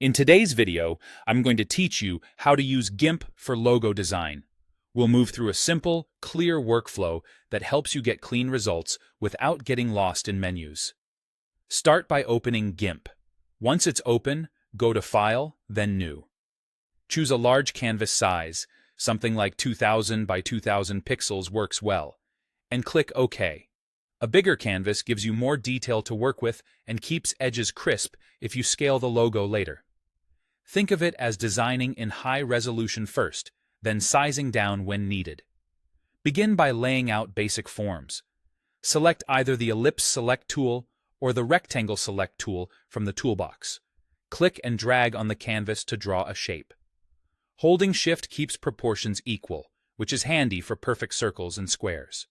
In today's video, I'm going to teach you how to use GIMP for logo design. We'll move through a simple, clear workflow that helps you get clean results without getting lost in menus. Start by opening GIMP. Once it's open, go to File, then New. Choose a large canvas size, something like 2000 by 2000 pixels works well, and click OK. A bigger canvas gives you more detail to work with and keeps edges crisp if you scale the logo later. Think of it as designing in high resolution first, then sizing down when needed. Begin by laying out basic forms. Select either the Ellipse Select tool or the Rectangle Select tool from the toolbox. Click and drag on the canvas to draw a shape. Holding Shift keeps proportions equal, which is handy for perfect circles and squares.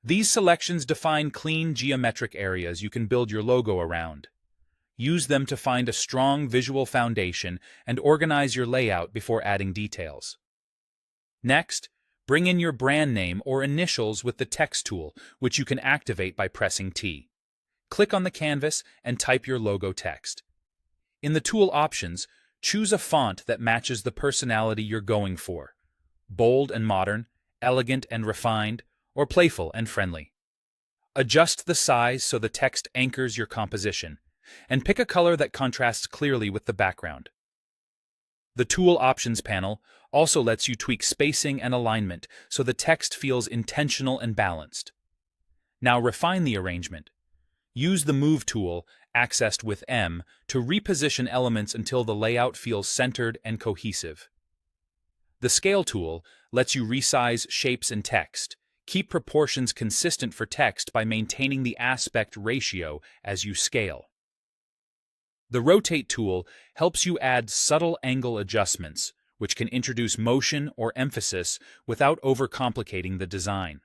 These selections define clean geometric areas you can build your logo around. Use them to find a strong visual foundation and organize your layout before adding details. Next, bring in your brand name or initials with the Text tool, which you can activate by pressing T. Click on the canvas and type your logo text. In the tool options, choose a font that matches the personality you're going for: bold and modern, elegant and refined, or playful and friendly. Adjust the size so the text anchors your composition, and pick a color that contrasts clearly with the background. The Tool Options panel also lets you tweak spacing and alignment so the text feels intentional and balanced. Now refine the arrangement. Use the Move tool, accessed with M, to reposition elements until the layout feels centered and cohesive. The Scale tool lets you resize shapes and text. Keep proportions consistent for text by maintaining the aspect ratio as you scale. The Rotate tool helps you add subtle angle adjustments, which can introduce motion or emphasis without overcomplicating the design.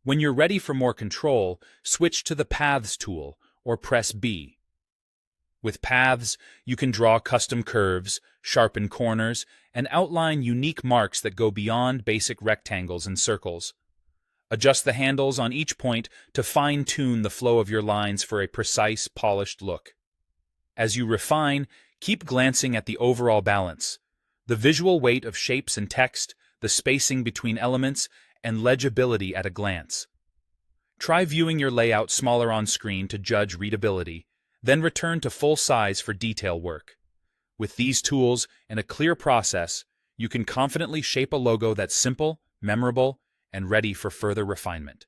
When you're ready for more control, switch to the Paths tool or press B. With Paths, you can draw custom curves, sharpen corners, and outline unique marks that go beyond basic rectangles and circles. Adjust the handles on each point to fine-tune the flow of your lines for a precise, polished look. As you refine, keep glancing at the overall balance, the visual weight of shapes and text, the spacing between elements, and legibility at a glance. Try viewing your layout smaller on screen to judge readability, then return to full size for detail work. With these tools and a clear process, you can confidently shape a logo that's simple, memorable, and ready for further refinement.